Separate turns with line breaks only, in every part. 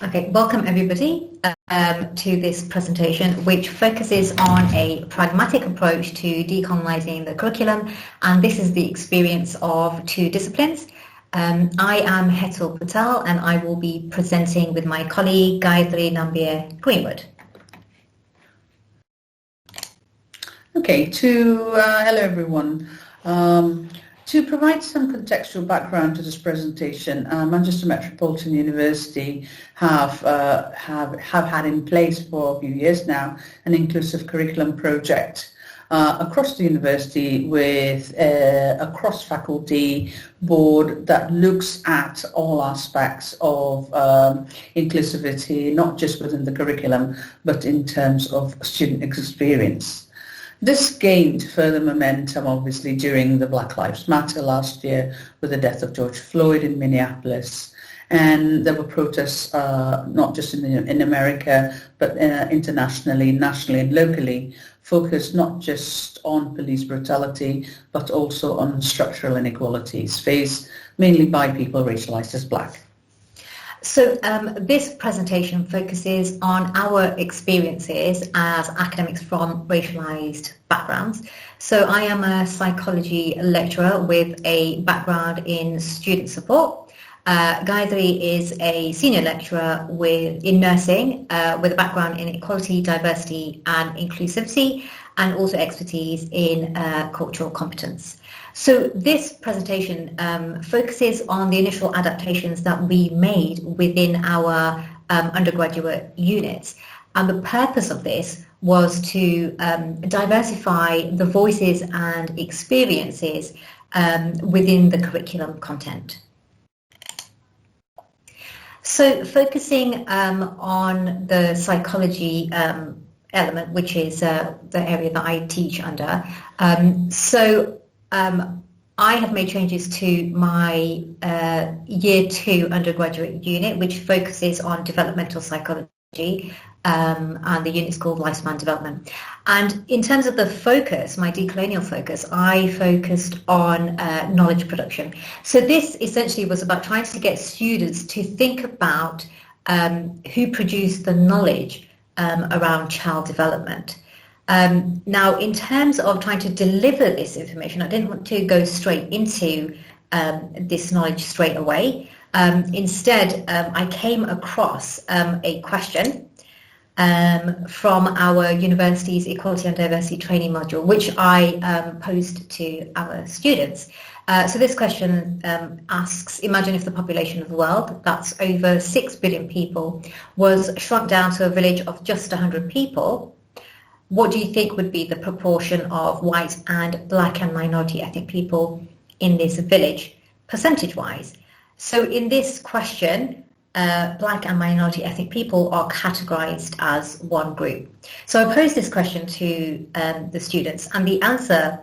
Okay, welcome everybody to this presentation, which focuses on a pragmatic approach to decolonising the curriculum, and this is the experience of two disciplines. I am Hetal, Patel, and I will be presenting with my colleague Gayatri, Nambiar, Greenwood.
Okay, hello everyone. To provide some contextual background to this presentation, Manchester Metropolitan University have had in place for a few years now an inclusive curriculum project across the university with a cross-faculty board that looks at all aspects of inclusivity, not just within the curriculum, but in terms of student experience. This gained further momentum, obviously, during the Black Lives Matter last year with the death of George Floyd in Minneapolis. And there were protests not just in America, but internationally, nationally and locally, focused not just on police brutality, but also on structural inequalities faced mainly by people racialized as Black.
So this presentation focuses on our experiences as academics from racialized backgrounds. So I am a psychology lecturer with a background in student support. Gayatri is a senior lecturer in nursing with a background in equality, diversity and inclusivity, and also expertise in cultural competence. So this presentation focuses on the initial adaptations that we made within our undergraduate units. And the purpose of this was to diversify the voices and experiences within the curriculum content. So focusing on the psychology element, which is the area that I teach under. I have made changes to my Year 2 undergraduate unit, which focuses on developmental psychology, and the unit is called Lifespan Development. And in terms of the focus, my decolonial focus, I focused on knowledge production. So this essentially was about trying to get students to think about who produced the knowledge around child development. Now, in terms of trying to deliver this information, I didn't want to go straight into this knowledge straight away. Instead, I came across a question from our university's Equality and Diversity training module, which I posed to our students. So this question asks, imagine if the population of the world, that's over 6 billion people, was shrunk down to a village of just 100 people. What do you think would be the proportion of white and Black and minority ethnic people in this village, percentage-wise? So in this question, Black and minority ethnic people are categorized as one group. So I posed this question to the students, and the answer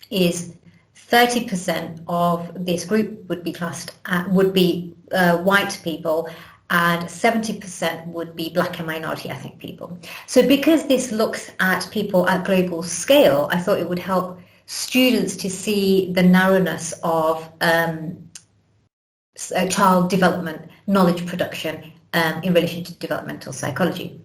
is 30% of this group would be classed would be white people, and 70% would be Black and minority ethnic people. So because this looks at people at global scale, I thought it would help students to see the narrowness of child development, knowledge production in relation to developmental psychology.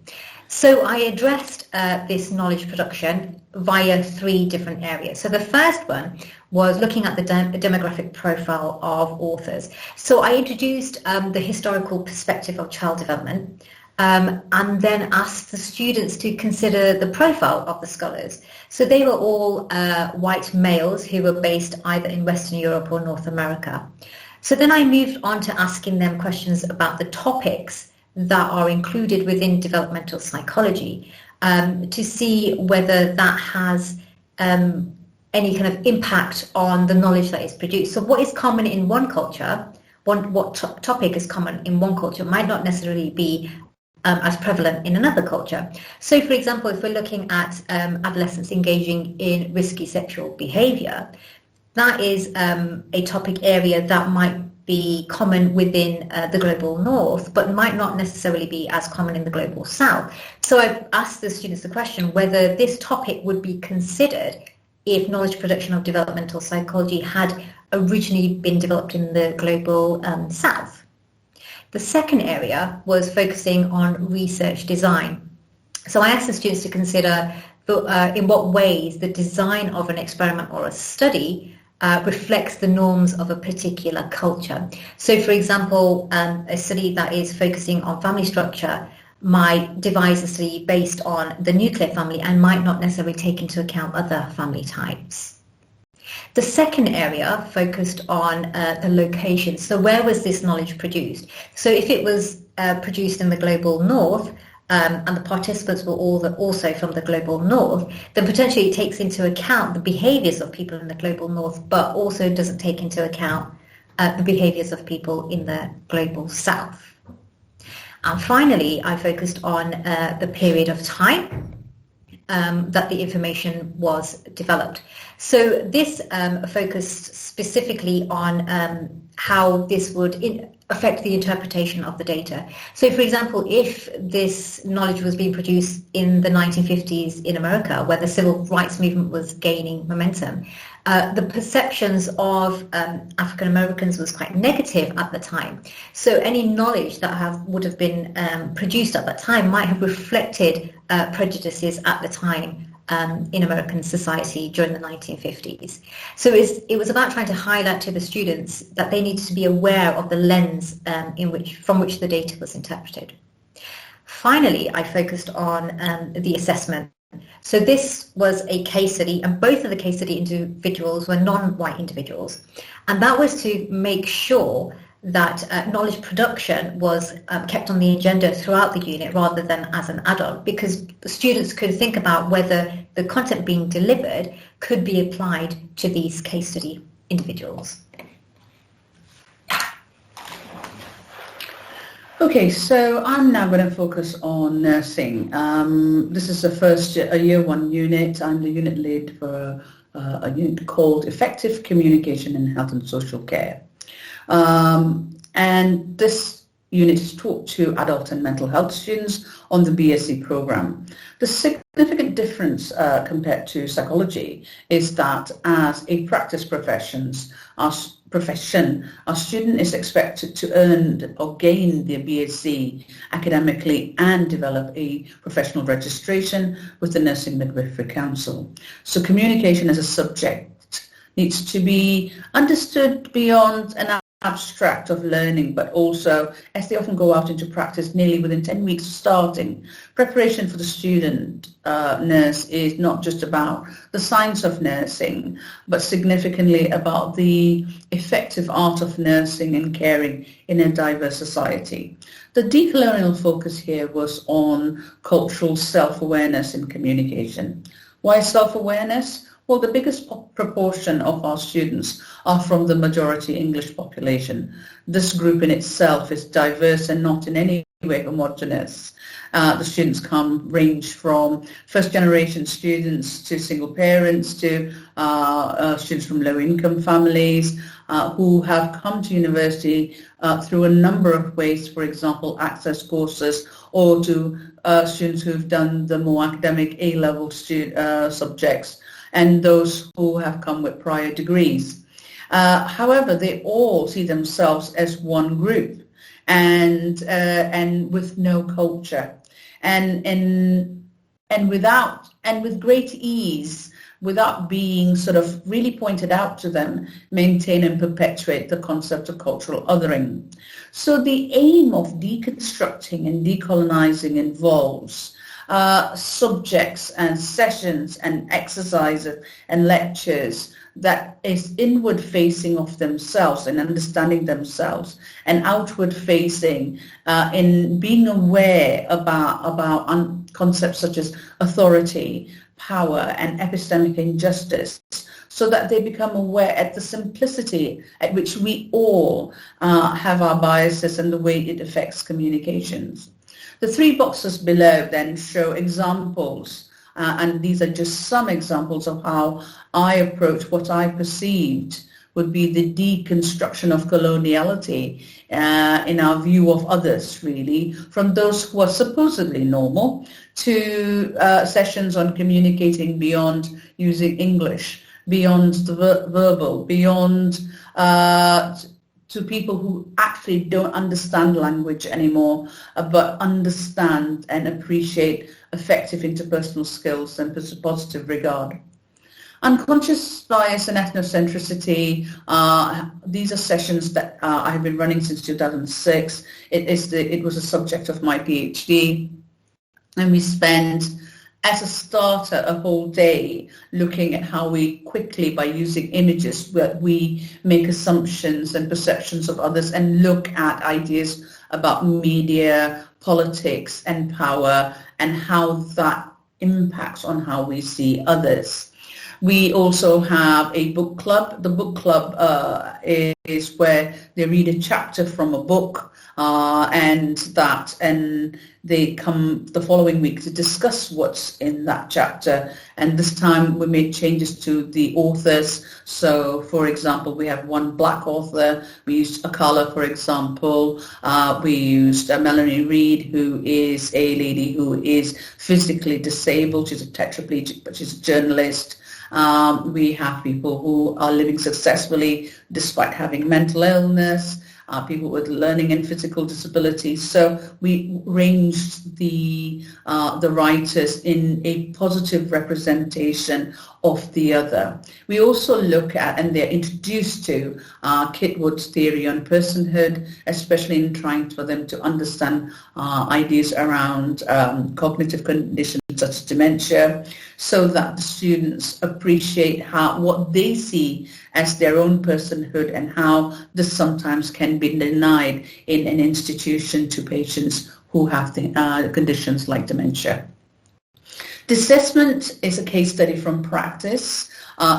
So I addressed this knowledge production via 3 different areas. So the first one was looking at the demographic profile of authors. So I introduced the historical perspective of child development and then asked the students to consider the profile of the scholars. So they were all white males who were based either in Western Europe or North America. So then I moved on to asking them questions about the topics that are included within developmental psychology to see whether that has any kind of impact on the knowledge that is produced. So what is common in one culture, what topic is common in one culture might not necessarily be as prevalent in another culture. So for example, if we're looking at adolescents engaging in risky sexual behavior, that is a topic area that might be common within the global north, but might not necessarily be as common in the global south. So I asked the students the question whether this topic would be considered if knowledge production of developmental psychology had originally been developed in the global south. The second area was focusing on research design. So I asked the students to consider in what ways the design of an experiment or a study reflects the norms of a particular culture. So for example, a study that is focusing on family structure might devise a study based on the nuclear family and might not necessarily take into account other family types. The second area focused on the location. So where was this knowledge produced? So if it was produced in the global north, and the participants were also from the global north, then potentially it takes into account the behaviours of people in the global north, but also doesn't take into account the behaviours of people in the global south. And finally, I focused on the period of time that the information was developed. So this focused specifically on how this would affect the interpretation of the data. So for example, if this knowledge was being produced in the 1950s in America, where the civil rights movement was gaining momentum, the perceptions of African Americans was quite negative at the time. So any knowledge that would have been produced at that time might have reflected prejudices at the time in American society during the 1950s. So it was about trying to highlight to the students that they needed to be aware of the lens from which the data was interpreted. Finally, I focused on the assessment. So this was a case study, and both of the case study individuals were non-white individuals. And that was to make sure that knowledge production was kept on the agenda throughout the unit rather than as an add-on, because students could think about whether the content being delivered could be applied to these case study individuals.
Okay, so I'm now going to focus on nursing. This is a year one unit. I'm the unit lead for a unit called Effective Communication in Health and Social Care. And this unit is taught to adult and mental health students on the BSc program. The significant difference compared to psychology is that as a practice profession, our student is expected to earn or gain their BSc academically and develop a professional registration with the Nursing Midwifery Council. So communication as a subject needs to be understood beyond an abstract of learning, but also as they often go out into practice nearly within 10 weeks of starting. Preparation for the student nurse is not just about the science of nursing, but significantly about the effective art of nursing and caring in a diverse society. The decolonial focus here was on cultural self-awareness in communication. Why self-awareness? Well, the biggest proportion of our students are from the majority English population. This group in itself is diverse and not in any way homogeneous. The students range from first-generation students to single parents to students from low-income families who have come to university through a number of ways, for example, access courses, or to students who've done the more academic A-level subjects, and those who have come with prior degrees. However, they all see themselves as one group and with no culture, and with great ease, without being sort of really pointed out to them, maintain and perpetuate the concept of cultural othering. So the aim of deconstructing and decolonizing involves subjects and sessions and exercises and lectures that is inward facing of themselves and understanding themselves, and outward facing in being aware about concepts such as authority, power and epistemic injustice, so that they become aware at the simplicity at which we all have our biases and the way it affects communications. The three boxes below then show examples, and these are just some examples of how I approach what I perceived would be the deconstruction of coloniality in our view of others, really, from those who are supposedly normal to sessions on communicating beyond using English beyond the verbal, beyond to people who actually don't understand language anymore, but understand and appreciate effective interpersonal skills and positive regard. Unconscious bias and ethnocentricity, these are sessions that I have been running since 2006. It was a subject of my PhD, and we spent, as a starter, a whole day looking at how we quickly, by using images, we make assumptions and perceptions of others and look at ideas about media, politics and power and how that impacts on how we see others. We also have a book club. The book club is where they read a chapter from a book and they come the following week to discuss what's in that chapter. And this time we made changes to the authors. So, for example, we have one black author. We used Akala, for example. We used Melanie Reid, who is a lady who is physically disabled. She's a tetraplegic, but she's a journalist. We have people who are living successfully despite having mental illness, people with learning and physical disabilities. So we ranged the writers in a positive representation of the other. We also look at, and they're introduced to, Kit Wood's theory on personhood, especially in trying for them to understand ideas around cognitive conditions such as dementia, so that the students appreciate what they see as their own personhood and how this sometimes can be denied in an institution to patients who have conditions like dementia. The assessment is a case study from practice,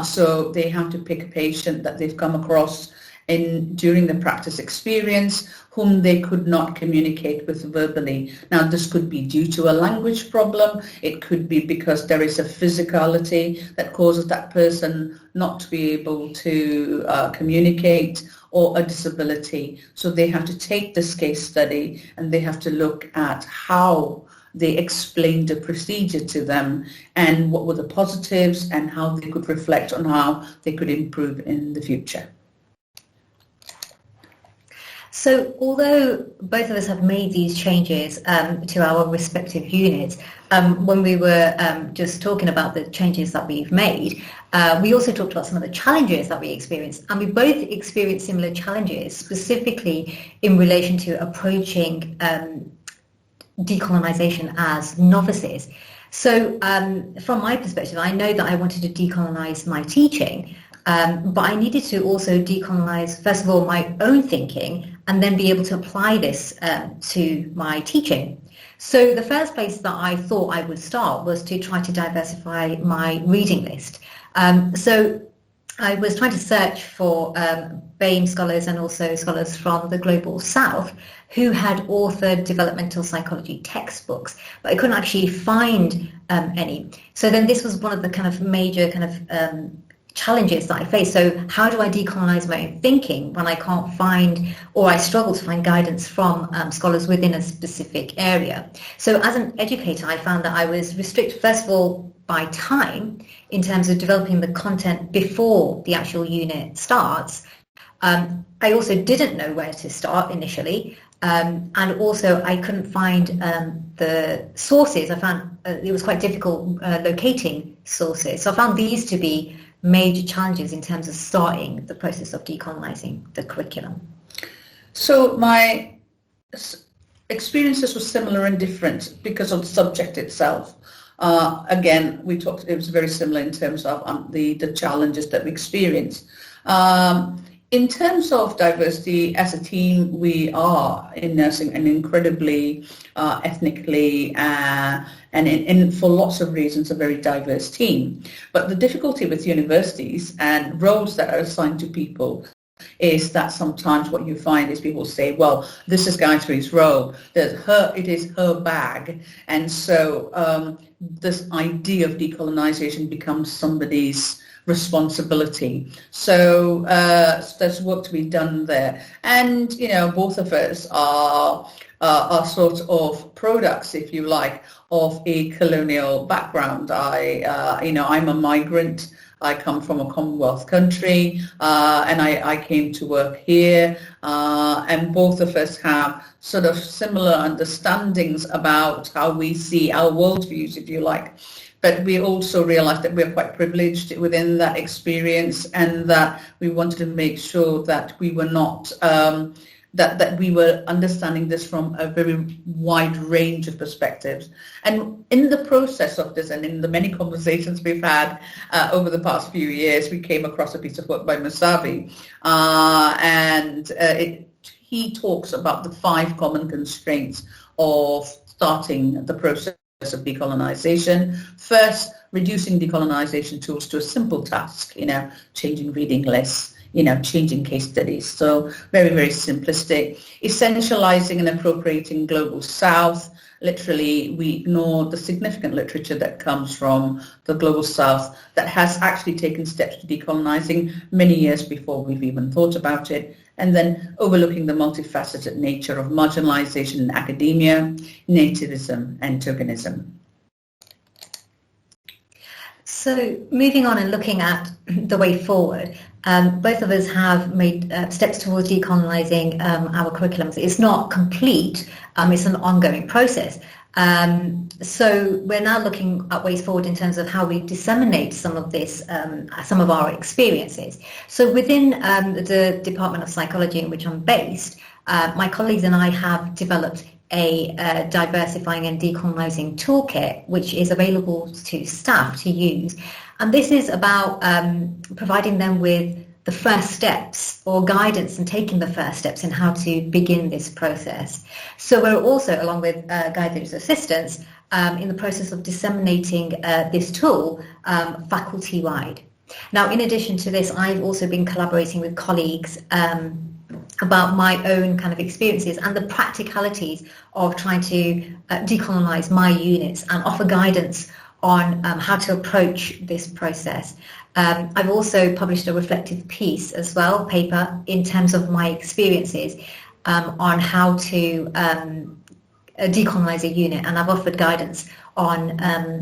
so they have to pick a patient that they've come across during the practice experience whom they could not communicate with verbally. Now, this could be due to a language problem. It could be because there is a physicality that causes that person not to be able to communicate, or a disability. So they have to take this case study and they have to look at how they explained the procedure to them and what were the positives and how they could reflect on how they could improve in the future.
So although both of us have made these changes to our respective units, when we were just talking about the changes that we've made, we also talked about some of the challenges that we experienced. And we both experienced similar challenges, specifically in relation to approaching decolonisation as novices. So from my perspective, I know that I wanted to decolonise my teaching, but I needed to also decolonise, first of all, my own thinking, and then be able to apply this to my teaching. So the first place that I thought I would start was to try to diversify my reading list. So I was trying to search for BAME scholars and also scholars from the Global South who had authored developmental psychology textbooks, but I couldn't actually find any. So then this was one of the kind of major kind of challenges that I face. So how do I decolonize my own thinking when I can't find, or I struggle to find guidance from scholars within a specific area? So as an educator, I found that I was restricted, first of all, by time in terms of developing the content before the actual unit starts. I also didn't know where to start initially. And also I couldn't find the sources. I found it was quite difficult locating sources. So I found these to be major challenges in terms of starting the process of decolonising the curriculum. So my
experiences were similar and different because of the subject itself. Again, we talked, it was very similar in terms of the challenges that we experienced. In terms of diversity, as a team, we are in nursing an incredibly ethnically and for lots of reasons a very diverse team. But the difficulty with universities and roles that are assigned to people is that sometimes what you find is people say, well, this is Gayatri's role, it is her bag. And so this idea of decolonisation becomes somebody's responsibility. So there's work to be done there. And, you know, both of us are sort of products, if you like, of a colonial background. I'm a migrant. I come from a Commonwealth country, and I came to work here, and both of us have sort of similar understandings about how we see our worldviews, if you like. But we also realized that we're quite privileged within that experience, and that we wanted to make sure that we were not that we were understanding this from a very wide range of perspectives. And in the process of this, and in the many conversations we've had over the past few years, we came across a piece of work by Musavi, he talks about the 5 common constraints of starting the process of decolonization. First, reducing decolonization tools to a simple task, changing reading lists, changing case studies. So very, very simplistic. Essentializing and appropriating global south. Literally, we ignore the significant literature that comes from the global south that has actually taken steps to decolonizing many years before we've even thought about it. And then overlooking the multifaceted nature of marginalization in academia, nativism, and tokenism.
So moving on and looking at the way forward, both of us have made steps towards decolonizing our curriculums. It's not complete, it's an ongoing process. So we're now looking at ways forward in terms of how we disseminate some of this, some of our experiences. So within the Department of Psychology in which I'm based, my colleagues and I have developed a diversifying and decolonizing toolkit, which is available to staff to use. And this is about providing them with the first steps or guidance and taking the first steps in how to begin this process. So we're also, along with Gayatri's assistance, in the process of disseminating this tool faculty-wide. Now, in addition to this, I've also been collaborating with colleagues about my own kind of experiences and the practicalities of trying to decolonize my units and offer guidance on how to approach this process. I've also published a reflective piece as well, paper, in terms of my experiences on how to decolonize a unit, and I've offered guidance on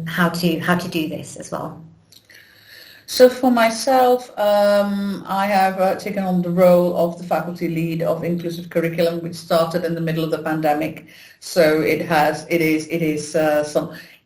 how to do this as well.
So for myself, I have taken on the role of the faculty lead of inclusive curriculum, which started in the middle of the pandemic. So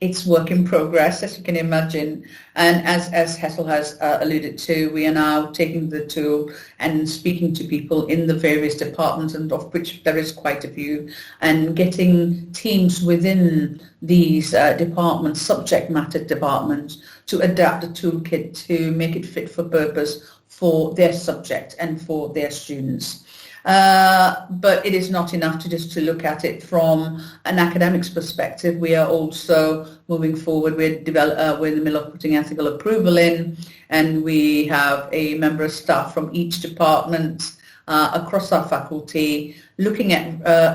it's work in progress, as you can imagine. And as Hetal has alluded to, we are now taking the tool and speaking to people in the various departments, and of which there is quite a few, and getting teams within these departments, subject matter departments, to adapt the toolkit to make it fit for purpose for their subject and for their students. But it is not enough to look at it from an academics perspective. We are also moving forward. We're in the middle of putting ethical approval in, and we have a member of staff from each department across our faculty looking at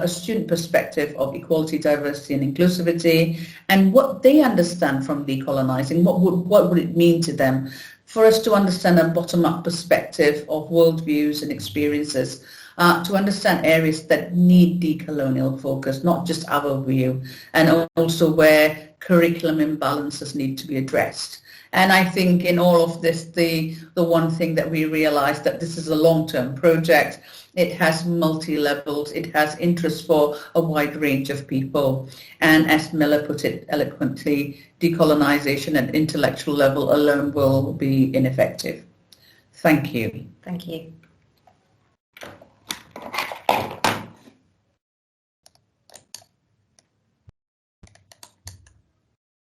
a student perspective of equality, diversity and inclusivity, and what they understand from decolonizing. What would it mean to them? For us to understand a bottom-up perspective of worldviews and experiences, to understand areas that need decolonial focus, not just our view, and also where curriculum imbalances need to be addressed. And I think in all of this, the one thing that we realized, that this is a long-term project. It has multi-levels. It has interest for a wide range of people. And as Miller put it eloquently, decolonization at intellectual level alone will be ineffective. Thank you.
Thank you.